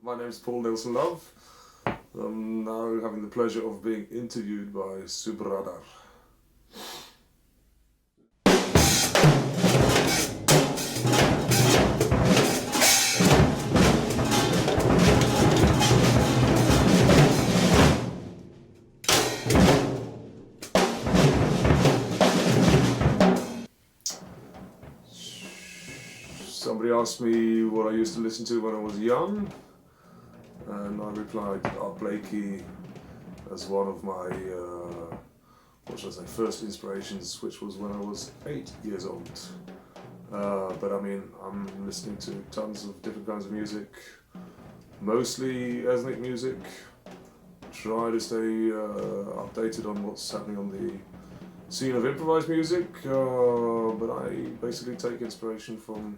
My name is Paal Nilssen-Love. I'm now having the pleasure of being interviewed by Subradar. Somebody asked me what I used to listen to when I was young, and I replied Art Blakey as one of my, first inspirations, which was when I was 8 years old. But I mean, I'm listening to tons of different kinds of music, mostly ethnic music. Try to stay updated on what's happening on the scene of improvised music, but I basically take inspiration from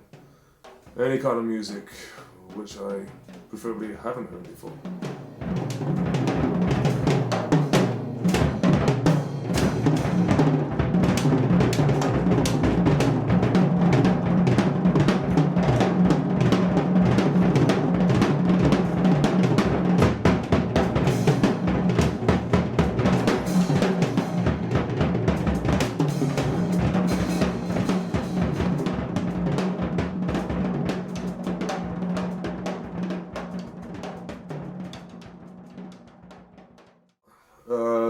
any kind of music which I preferably haven't heard before.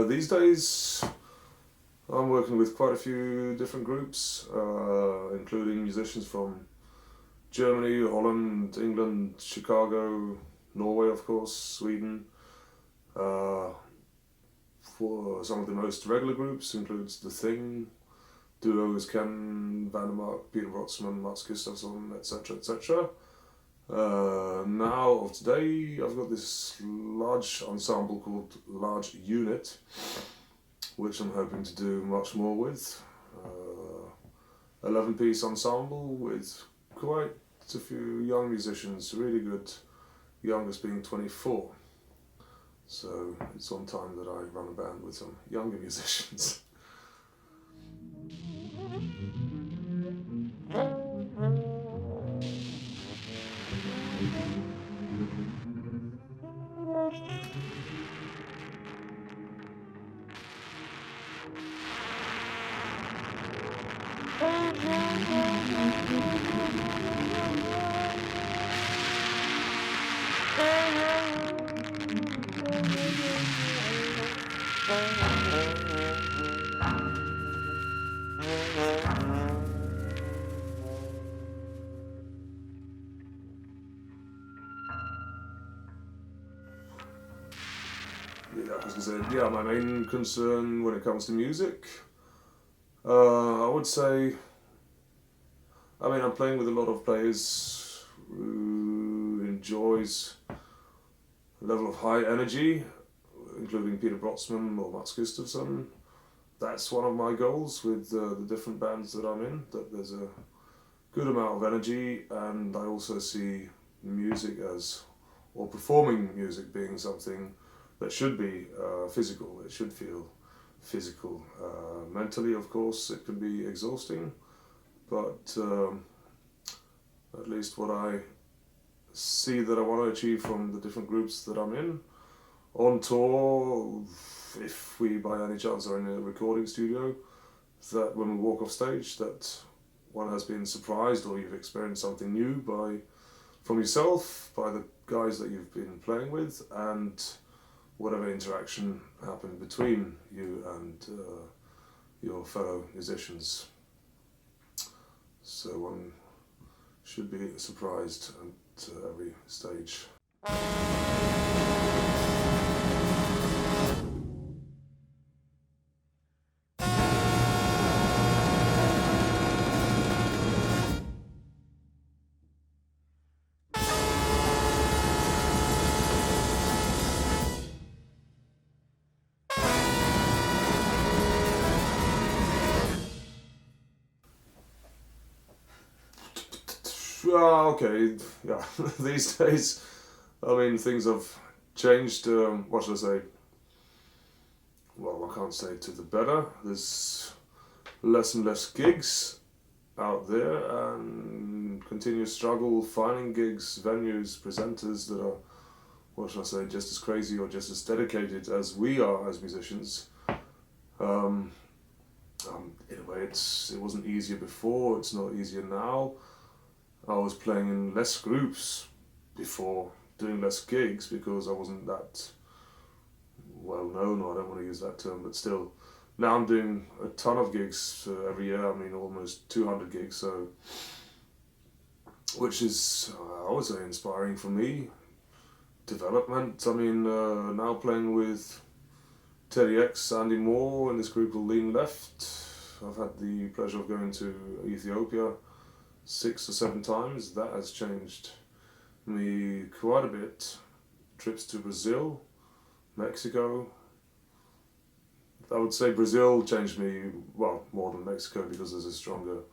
These days, I'm working with quite a few different groups, including musicians from Germany, Holland, England, Chicago, Norway, of course, Sweden. For some of the most regular groups includes The Thing, duos Ken Vandermark, Peter Rotsman, Mats Gustafsson, etc., etc. Now of today, I've got this large ensemble called Large Unit, which I'm hoping to do much more with. 11-piece ensemble with quite a few young musicians, really good, youngest being 24. So it's on time that I run a band with some younger musicians. As I said, my main concern when it comes to music, I would say, I'm playing with a lot of players who enjoys a level of high energy, including Peter Brotsman or Mats Gustafsson. That's one of my goals with the different bands that I'm in, that there's a good amount of energy, and I also see music or performing music being something that should be physical. It should feel physical. Mentally, of course, it can be exhausting, but at least what I see that I want to achieve from the different groups that I'm in on tour, if we by any chance are in a recording studio, that when we walk off stage, that one has been surprised or you've experienced something new from yourself, by the guys that you've been playing with, and whatever interaction happened between you and your fellow musicians. So one should be surprised at every stage. Okay, yeah. These days, things have changed. What should I say? Well, I can't say to the better. There's less and less gigs out there, and continuous struggle finding gigs, venues, presenters that are what should I say, just as crazy or just as dedicated as we are as musicians. In a way, it wasn't easier before, it's not easier now. I was playing in less groups before, doing less gigs because I wasn't that well known, or I don't want to use that term, but still. Now I'm doing a ton of gigs every year, I mean almost 200 gigs, so which is, I would say, inspiring for me. Development, I mean, now playing with Teddy X, Andy Moore, and this group called Lean Left. I've had the pleasure of going to Ethiopia 6 or 7 times. That has changed me quite a bit. Trips to Brazil, Mexico. I would say Brazil changed me, well, more than Mexico, because there's a stronger,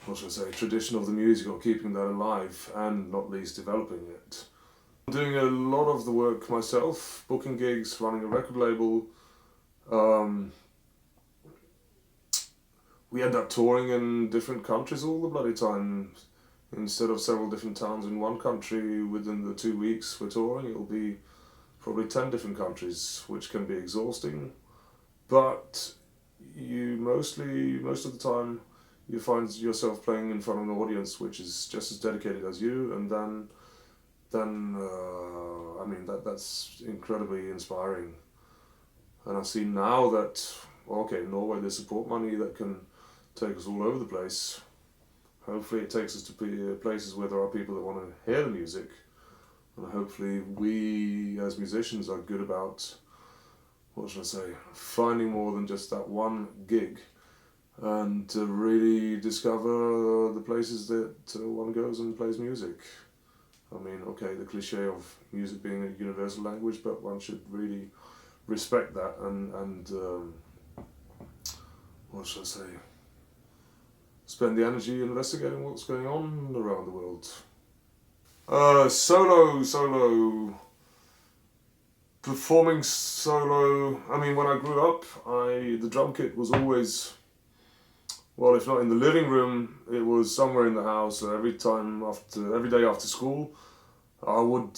what should I say, tradition of the music, or keeping that alive, and not least developing it. I'm doing a lot of the work myself, booking gigs, running a record label. We end up touring in different countries all the bloody time. Instead of several different towns in one country, within the 2 weeks we're touring, it'll be probably 10 different countries, which can be exhausting. But most of the time, you find yourself playing in front of an audience which is just as dedicated as you, and then I mean, that's incredibly inspiring. And I see now that, okay, in Norway there's support money that can take us all over the place. Hopefully it takes us to places where there are people that want to hear the music, and hopefully we as musicians are good about, what should I say, finding more than just that one gig, and to really discover the places that one goes and plays music. I mean, okay, the cliche of music being a universal language, but one should really respect that and what should I say, spend the energy investigating what's going on around the world. Solo, performing solo. I mean, when I grew up, the drum kit was always, well, if not in the living room, it was somewhere in the house. Every day after school, I would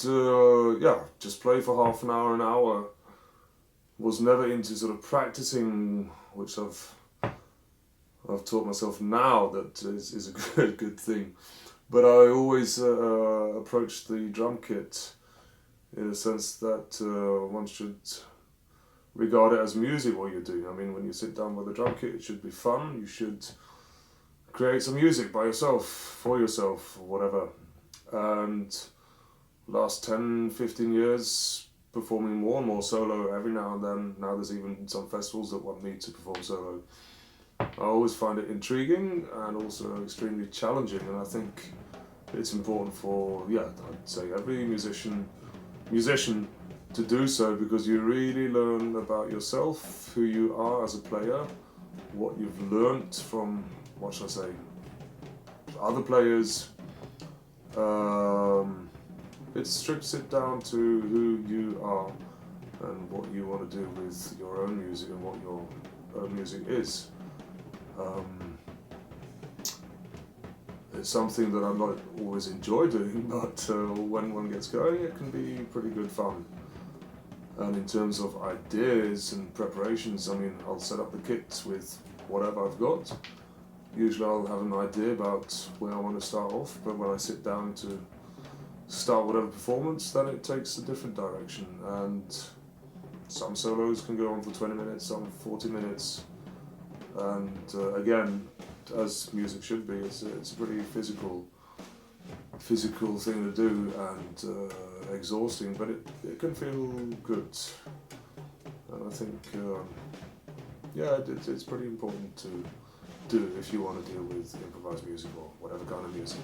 just play for half an hour. Was never into sort of practicing, which I've taught myself now that is a good thing. But I always approached the drum kit in a sense that one should regard it as music, what you're doing. I mean, when you sit down with the drum kit, it should be fun. You should create some music by yourself, for yourself, or whatever. And last 10-15 years, performing more and more solo every now and then. Now there's even some festivals that want me to perform solo. I always find it intriguing and also extremely challenging, and I think it's important for, I'd say every musician to do so, because you really learn about yourself, who you are as a player, what you've learnt from, what should I say, other players. It strips it down to who you are and what you want to do with your own music and what your own music is. It's something that I not always enjoy doing, but when one gets going, it can be pretty good fun. And in terms of ideas and preparations, I mean, I'll set up the kit with whatever I've got. Usually I'll have an idea about where I want to start off, but when I sit down to start whatever performance, then it takes a different direction. And some solos can go on for 20 minutes, some 40 minutes. And again, as music should be, it's a pretty physical thing to do, and exhausting, but it can feel good. And I think, it's pretty important to do if you want to deal with improvised music or whatever kind of music.